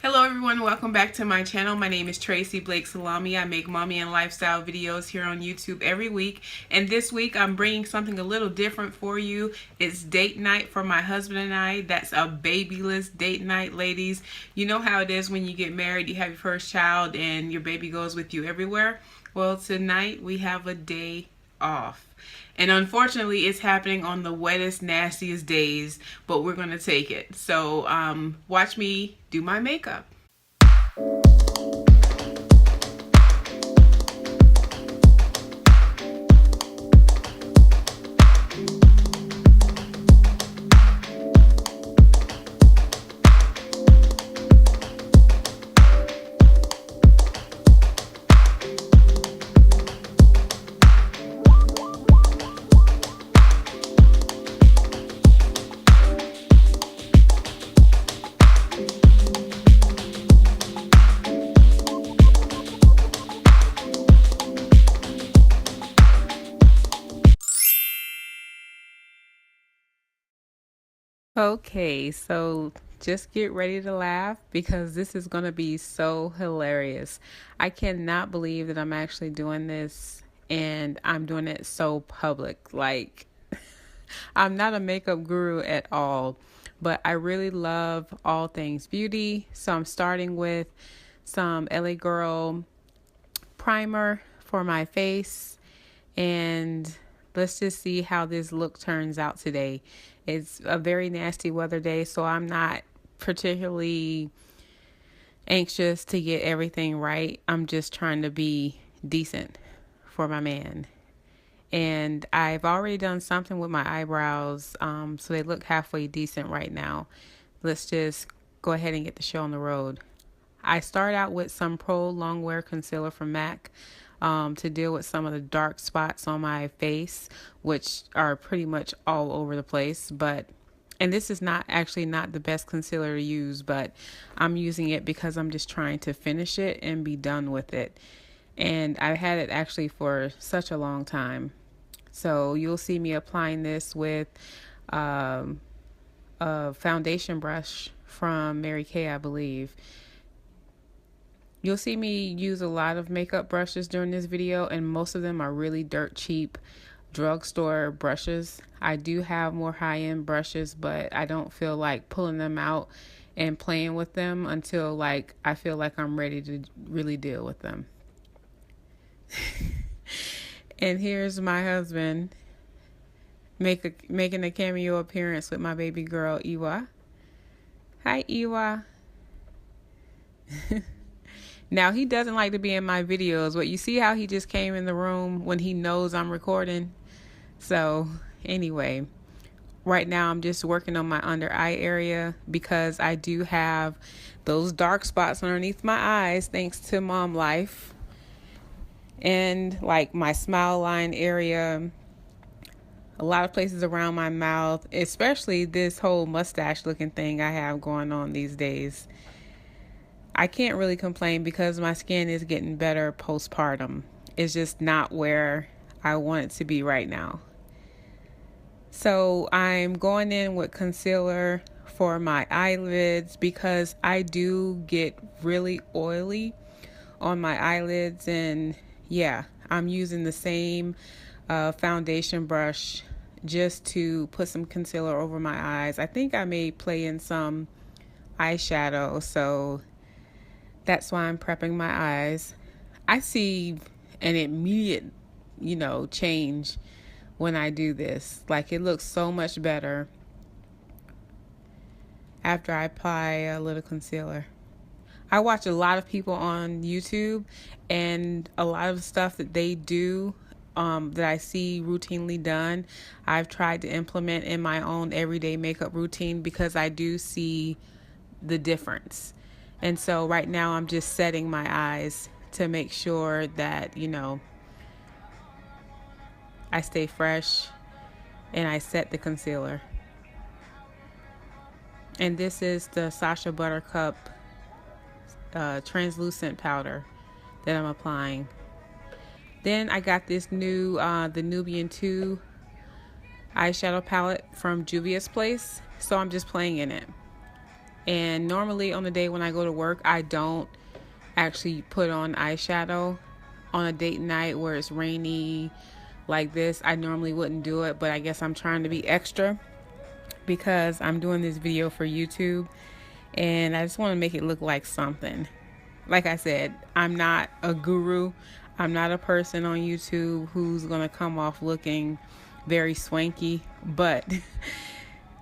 Hello everyone, welcome back to my channel. My name is Tracy Blake Salami. I make mommy and lifestyle videos here on YouTube every week. And this week I'm bringing something a little different for you. It's date night for my husband and I. That's a babyless date night, ladies. You know how it is when you get married, you have your first child and your baby goes with you everywhere. Well, tonight we have a day off. And unfortunately, it's happening on the wettest, nastiest days, but we're going to take it. So watch me do my makeup. Okay, so just get ready to laugh because this is going to be so hilarious. I cannot believe that I'm actually doing this and I'm doing it so public. Like, I'm not a makeup guru at all, but I really love all things beauty. So I'm starting with some LA Girl primer for my face, and let's just see how this look turns out today. It's a very nasty weather day, so I'm not particularly anxious to get everything right. I'm just trying to be decent for my man. And I've already done something with my eyebrows, so they look halfway decent right now. Let's just go ahead and get the show on the road. I start out with some Pro Longwear Concealer from MAC to deal with some of the dark spots on my face, which are pretty much all over the place. And this is not the best concealer to use, but I'm using it because I'm just trying to finish it and be done with it. And I've had it actually for such a long time. So you'll see me applying this with a foundation brush from Mary Kay, I believe. You'll see me use a lot of makeup brushes during this video, and most of them are really dirt cheap drugstore brushes. I do have more high-end brushes, but I don't feel like pulling them out and playing with them until I feel like I'm ready to really deal with them. And here's my husband making a cameo appearance with my baby girl, Iwa. Hi, Iwa. Now, he doesn't like to be in my videos, but you see how he just came in the room when he knows I'm recording? So, anyway, right now I'm just working on my under eye area because I do have those dark spots underneath my eyes thanks to mom life. And like my smile line area, a lot of places around my mouth, especially this whole mustache looking thing I have going on these days. I can't really complain because my skin is getting better postpartum. It's just not where I want it to be right now. So I'm going in with concealer for my eyelids because I do get really oily on my eyelids. And yeah, I'm using the same foundation brush just to put some concealer over my eyes. I think I may play in some eyeshadow, so that's why I'm prepping my eyes. I see an immediate, change when I do this. Like, it looks so much better after I apply a little concealer. I watch a lot of people on YouTube, and a lot of stuff that they do that I see routinely done, I've tried to implement in my own everyday makeup routine because I do see the difference. And so right now I'm just setting my eyes to make sure that, I stay fresh and I set the concealer. And this is the Sacha Buttercup translucent powder that I'm applying. Then I got this new, the Nubian 2 eyeshadow palette from Juvia's Place. So I'm just playing in it. And normally on the day when I go to work, I don't actually put on eyeshadow. On a date night where it's rainy like this, I normally wouldn't do it, but I guess I'm trying to be extra because I'm doing this video for YouTube and I just want to make it look like something. Like I said, I'm not a guru. I'm not a person on YouTube who's going to come off looking very swanky, but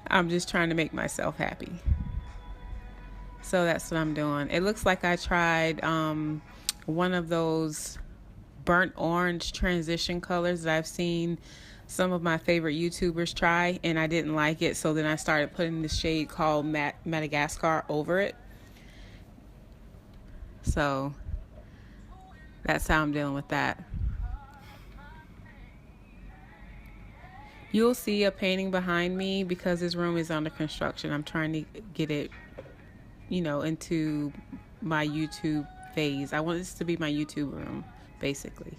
I'm just trying to make myself happy. So that's what I'm doing. It looks like I tried one of those burnt orange transition colors that I've seen some of my favorite YouTubers try, and I didn't like it. So then I started putting this shade called Madagascar over it. So that's how I'm dealing with that. You'll see a painting behind me because this room is under construction. I'm trying to get it, into my YouTube phase. I want this to be my YouTube room, basically.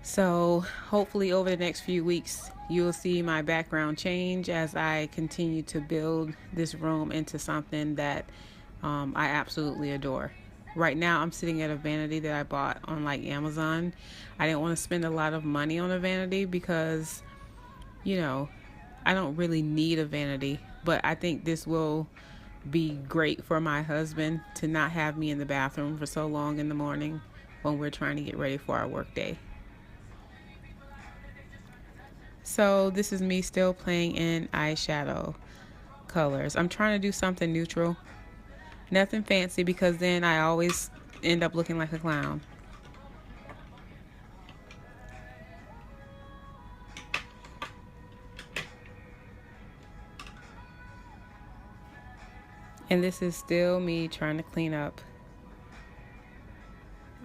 So hopefully over the next few weeks, you'll see my background change as I continue to build this room into something that I absolutely adore. Right now, I'm sitting at a vanity that I bought on like Amazon. I didn't want to spend a lot of money on a vanity because, I don't really need a vanity, but I think this will be great for my husband to not have me in the bathroom for so long in the morning when we're trying to get ready for our work day. So this is me still playing in eyeshadow colors. I'm trying to do something neutral. Nothing fancy because then I always end up looking like a clown. And this is still me trying to clean up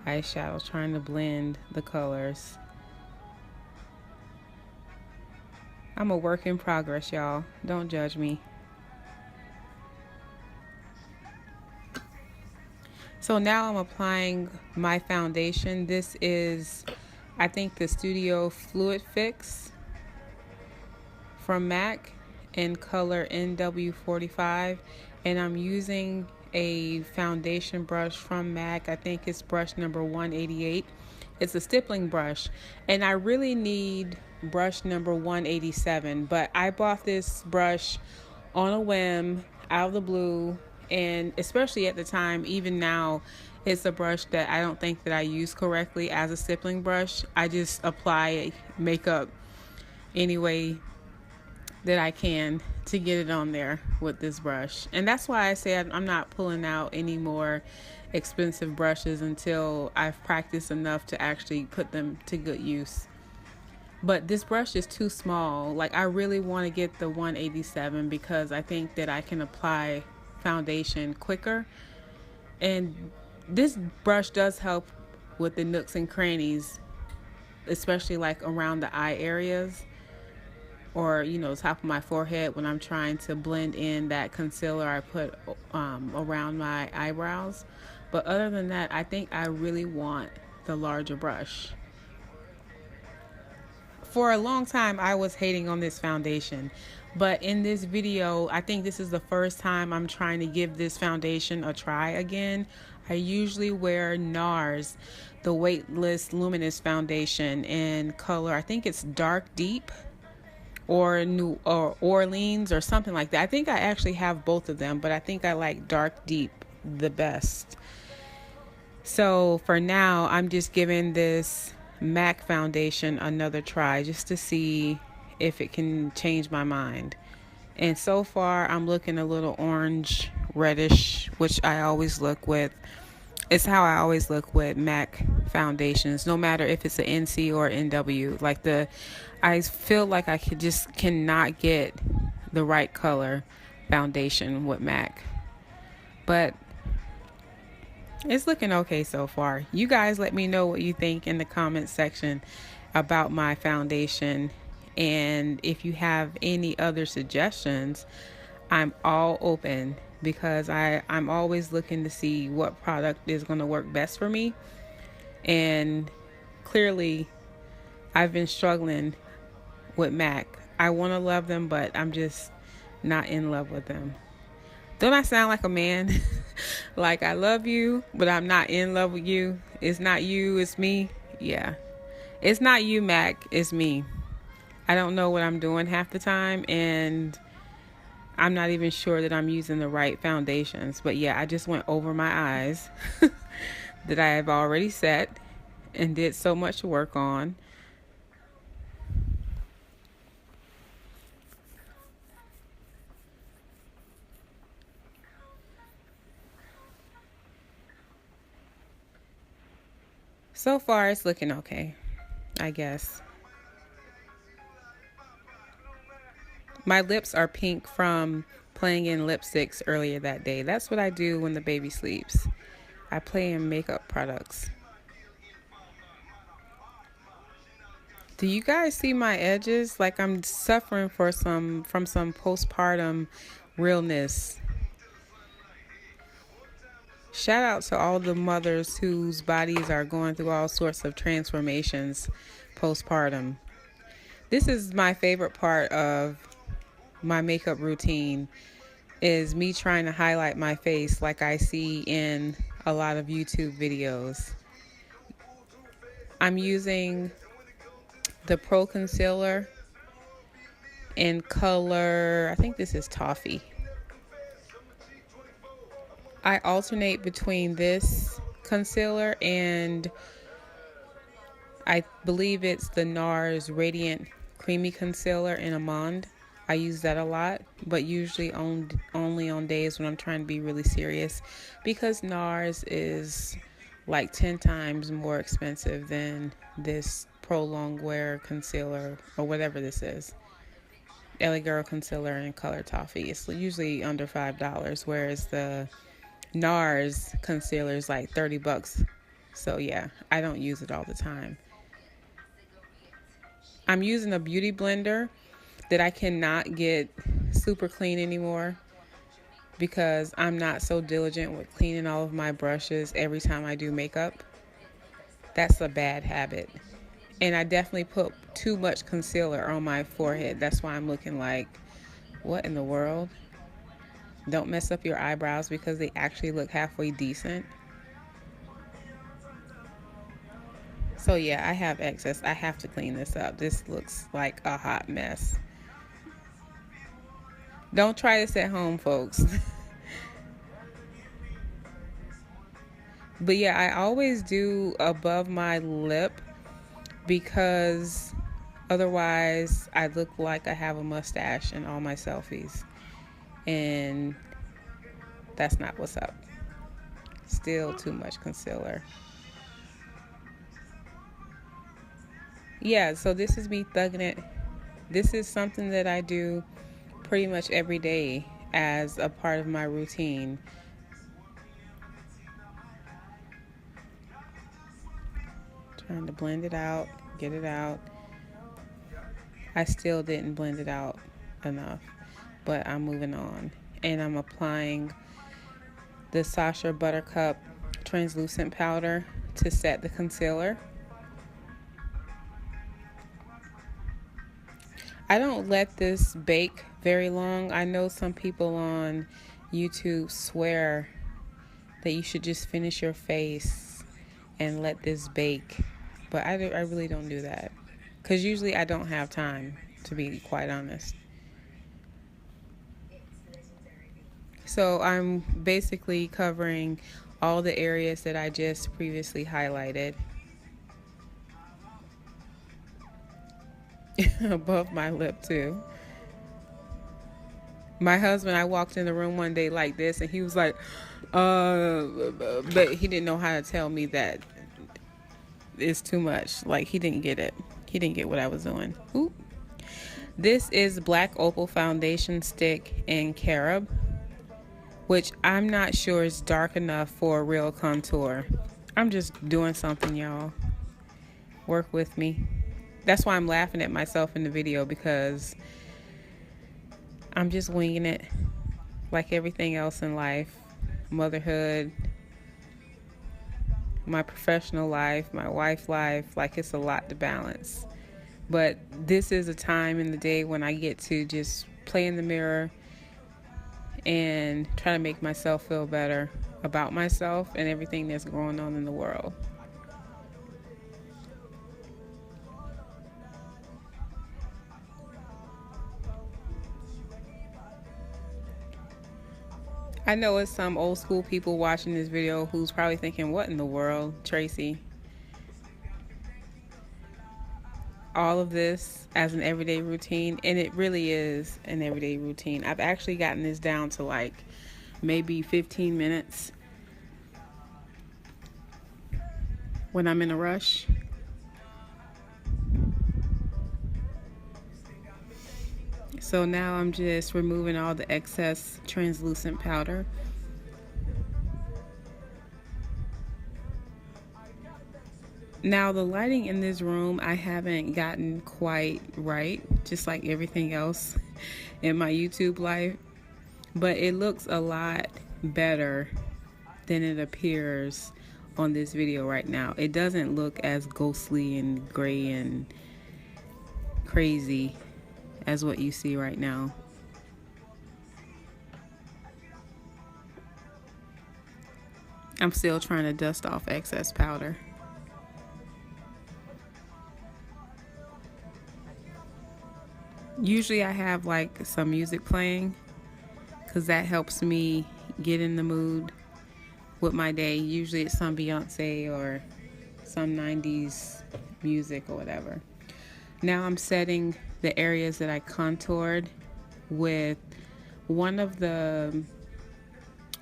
eyeshadow, trying to blend the colors. I'm a work in progress, y'all. Don't judge me. So now I'm applying my foundation. This is, I think, the Studio Fluid Fix from MAC in color NW45. And I'm using a foundation brush from MAC. I think it's brush number 188. It's a stippling brush. And I really need brush number 187. But I bought this brush on a whim, out of the blue. And especially at the time, even now, it's a brush that I don't think that I use correctly as a stippling brush. I just apply makeup any way that I can to get it on there with this brush. And that's why I said I'm not pulling out any more expensive brushes until I've practiced enough to actually put them to good use. But this brush is too small. Like, I really want to get the 187 because I think that I can apply foundation quicker. And this brush does help with the nooks and crannies, especially like around the eye areas or top of my forehead when I'm trying to blend in that concealer I put around my eyebrows. But other than that, I think I really want the larger brush. For a long time I was hating on this foundation, but in this video I think this is the first time I'm trying to give this foundation a try again. I usually wear NARS, the Weightless Luminous Foundation, in color, I think it's Dark Deep or New Orleans or something like that. I think I actually have both of them, but I think I like Dark Deep the best. So for now, I'm just giving this MAC foundation another try just to see if it can change my mind. And so far, I'm looking a little orange reddish, which I always look with. It's how I always look with MAC foundations, no matter if it's an NC or NW. I feel like I cannot get the right color foundation with MAC. But it's looking okay so far. You guys let me know what you think in the comments section about my foundation. And if you have any other suggestions, I'm all open because I'm always looking to see what product is going to work best for me. And clearly, I've been struggling with MAC. I want to love them, but I'm just not in love with them. Don't I sound like a man? Like, I love you, but I'm not in love with you. It's not you, it's me. Yeah. It's not you, Mac. It's me. I don't know what I'm doing half the time, and I'm not even sure that I'm using the right foundations. But yeah, I just went over my eyes that I have already set and did so much work on. So far, it's looking okay, I guess. My lips are pink from playing in lipsticks earlier that day. That's what I do when the baby sleeps. I play in makeup products. Do you guys see my edges? Like, I'm suffering from some postpartum realness. Shout out to all the mothers whose bodies are going through all sorts of transformations postpartum. This is my favorite part of my makeup routine, is me trying to highlight my face like I see in a lot of YouTube videos. I'm using the Pro Concealer in color, I think this is Toffee. I alternate between this concealer and I believe it's the NARS Radiant Creamy Concealer in Amande. I use that a lot, but usually only on days when I'm trying to be really serious, because NARS is like 10 times more expensive than this Pro Longwear concealer or whatever this is. LA Girl concealer in color Toffee. It's usually under $5, whereas the NARS concealer is like $30. So yeah, I don't use it all the time. I'm using a beauty blender that I cannot get super clean anymore because I'm not so diligent with cleaning all of my brushes every time I do makeup. That's a bad habit. And I definitely put too much concealer on my forehead. That's why I'm looking like, what in the world? Don't mess up your eyebrows because they actually look halfway decent. So yeah, I have excess. I have to clean this up. This looks like a hot mess. Don't try this at home, folks. But yeah, I always do above my lip because otherwise I look like I have a mustache in all my selfies. And that's not what's up. Still too much concealer. Yeah, so this is me thugging it. This is something that I do pretty much every day as a part of my routine. Trying to blend it out, get it out. I still didn't blend it out enough, but I'm moving on. And I'm applying the Sacha Buttercup translucent powder to set the concealer. I don't let this bake very long. I know some people on YouTube swear that you should just finish your face and let this bake, but I really don't do that because usually I don't have time, to be quite honest. So I'm basically covering all the areas that I just previously highlighted above my lip too. My husband, I walked in the room one day like this and he was like, but he didn't know how to tell me that it's too much. Like, he didn't get it. He didn't get what I was doing. Ooh. This is Black Opal Foundation Stick in Carob, which I'm not sure is dark enough for a real contour. I'm just doing something, y'all. Work with me. That's why I'm laughing at myself in the video, because I'm just winging it like everything else in life. Motherhood, my professional life, my wife life, like it's a lot to balance. But this is a time in the day when I get to just play in the mirror and try to make myself feel better about myself and everything that's going on in the world. I know it's some old school people watching this video who's probably thinking, what in the world, Tracy? All of this as an everyday routine, and it really is an everyday routine. I've actually gotten this down to like maybe 15 minutes when I'm in a rush. So now I'm just removing all the excess translucent powder. Now the lighting in this room I haven't gotten quite right, just like everything else in my YouTube life, but it looks a lot better than it appears on this video right now. It doesn't look as ghostly and gray and crazy as what you see right now. I'm still trying to dust off excess powder. Usually I have like some music playing because that helps me get in the mood with my day. Usually it's some Beyonce or some 90s music or whatever. Now I'm setting the areas that I contoured with one of the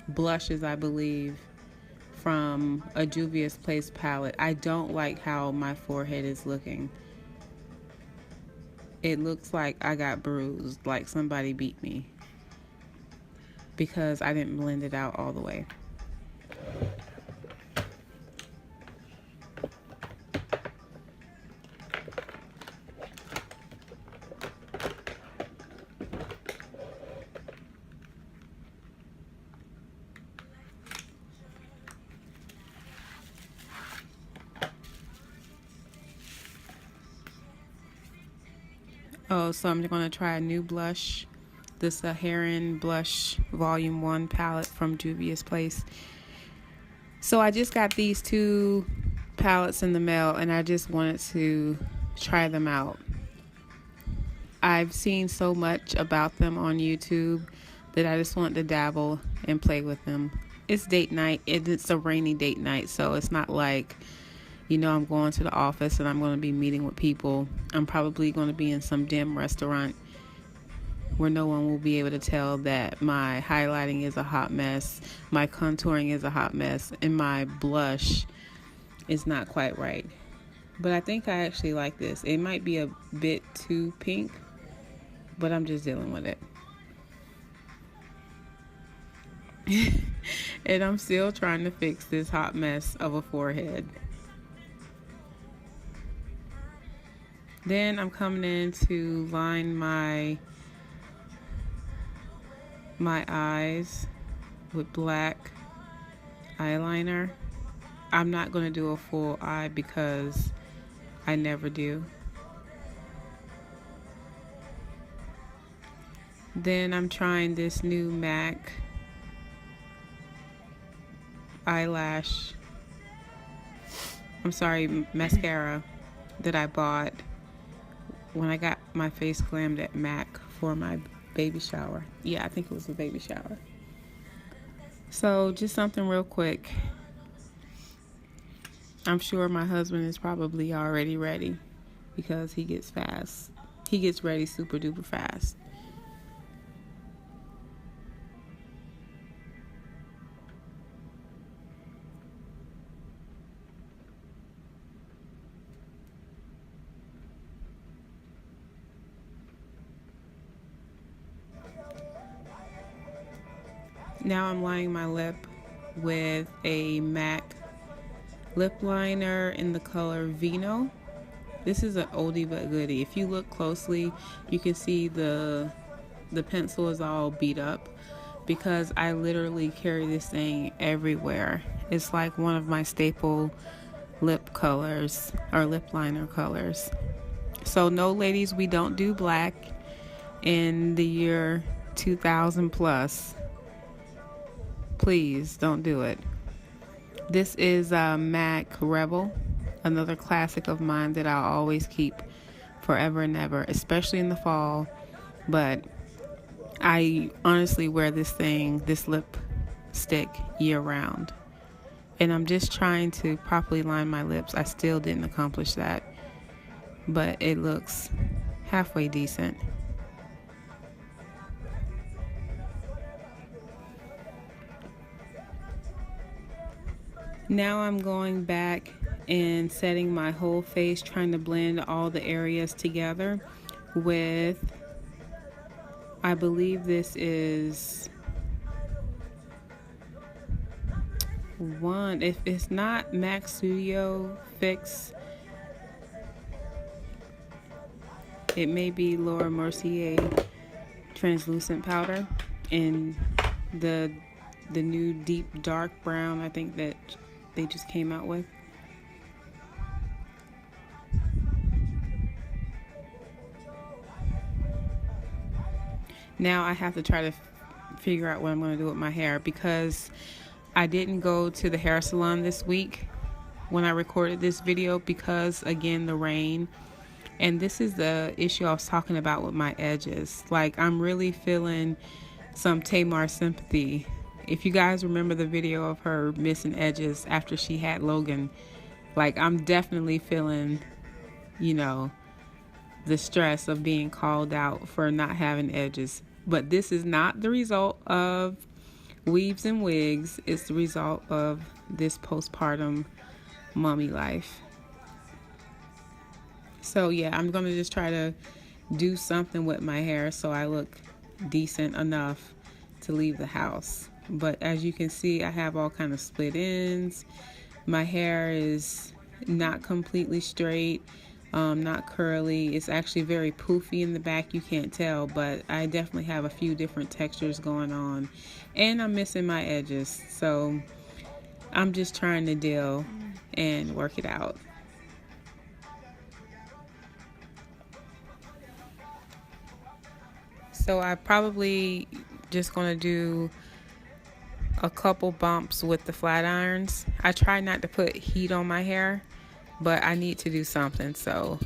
blushes, I believe, from a Juvia's Place palette. I don't like how my forehead is looking. It looks like I got bruised, like somebody beat me, because I didn't blend it out all the way. Oh, so I'm going to try a new blush, the Saharan Blush Volume 1 palette from Juvia's Place. So I just got these two palettes in the mail, and I just wanted to try them out. I've seen so much about them on YouTube that I just want to dabble and play with them. It's date night, and it's a rainy date night, so it's not like, you know, I'm going to the office and I'm going to be meeting with people. I'm probably going to be in some dim restaurant where no one will be able to tell that my highlighting is a hot mess, my contouring is a hot mess, and my blush is not quite right. But I think I actually like this. It might be a bit too pink, but I'm just dealing with it. And I'm still trying to fix this hot mess of a forehead. Then I'm coming in to line my eyes with black eyeliner. I'm not going to do a full eye because I never do. Then I'm trying this new MAC mascara that I bought when I got my face glammed at MAC for my baby shower. Yeah, I think it was a baby shower. So just something real quick. I'm sure my husband is probably already ready because he gets fast. He gets ready super duper fast. Now I'm lining my lip with a MAC lip liner in the color Vino. This is an oldie but goodie. If you look closely, you can see the pencil is all beat up because I literally carry this thing everywhere. It's like one of my staple lip colors or lip liner colors. So no, ladies, we don't do black in the year 2000 plus. Please don't do it. This is MAC Rebel, another classic of mine that I'll always keep forever and ever, especially in the fall. But I honestly wear this lipstick year round. And I'm just trying to properly line my lips. I still didn't accomplish that, but it looks halfway decent. Now I'm going back and setting my whole face, trying to blend all the areas together with, I believe this is one, if it's not MAC Studio Fix, it may be Laura Mercier translucent powder, and the new deep dark brown I think that they just came out with. Now I have to try to figure out what I'm going to do with my hair, because I didn't go to the hair salon this week when I recorded this video because, again, the rain. And this is the issue I was talking about with my edges. Like, I'm really feeling some Tamar sympathy. If you guys remember the video of her missing edges after she had Logan, like, I'm definitely feeling, the stress of being called out for not having edges. But this is not the result of weaves and wigs. It's the result of this postpartum mommy life. So yeah, I'm gonna just try to do something with my hair so I look decent enough to leave the house. But as you can see, I have all kind of split ends. My hair is not completely straight, not curly. It's actually very poofy in the back. You can't tell, but I definitely have a few different textures going on, and I'm missing my edges. So I'm just trying to deal and work it out. So I probably just gonna do a couple bumps with the flat irons. I try not to put heat on my hair, but I need to do something, so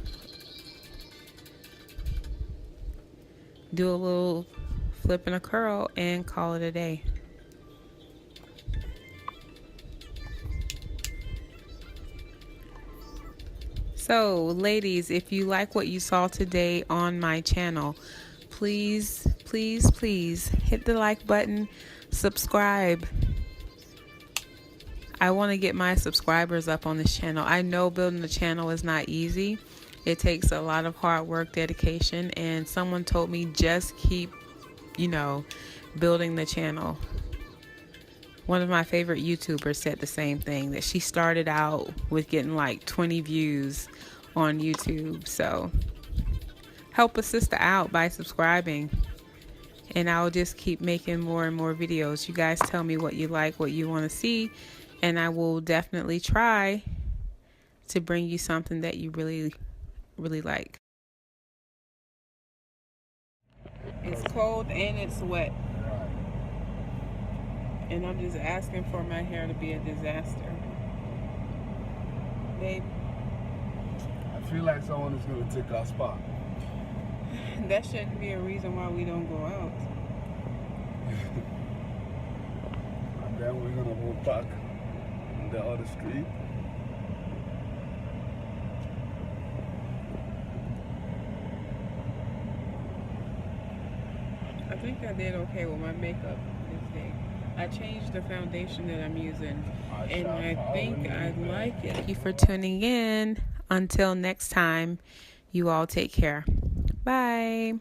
do a little flip and a curl and call it a day. So ladies, if you like what you saw today on my channel, please hit the like button, subscribe. I want to get my subscribers up on this channel. I know building a channel is not easy. It takes a lot of hard work, dedication, and someone told me just keep, building the channel. One of my favorite YouTubers said the same thing, that she started out with getting like 20 views on YouTube. So help a sister out by subscribing, and I'll just keep making more and more videos. You guys tell me what you like, what you want to see, and I will definitely try to bring you something that you really like. It's cold and it's wet, and I'm just asking for my hair to be a disaster. Babe, I feel like someone is going to take our spot. that shouldn't be a reason why we don't go out. And then we're going to go back on the other street. I think I did okay with my makeup this day. I changed the foundation that I'm using, and I think I like it. Thank you for tuning in. Until next time, you all take care. Bye.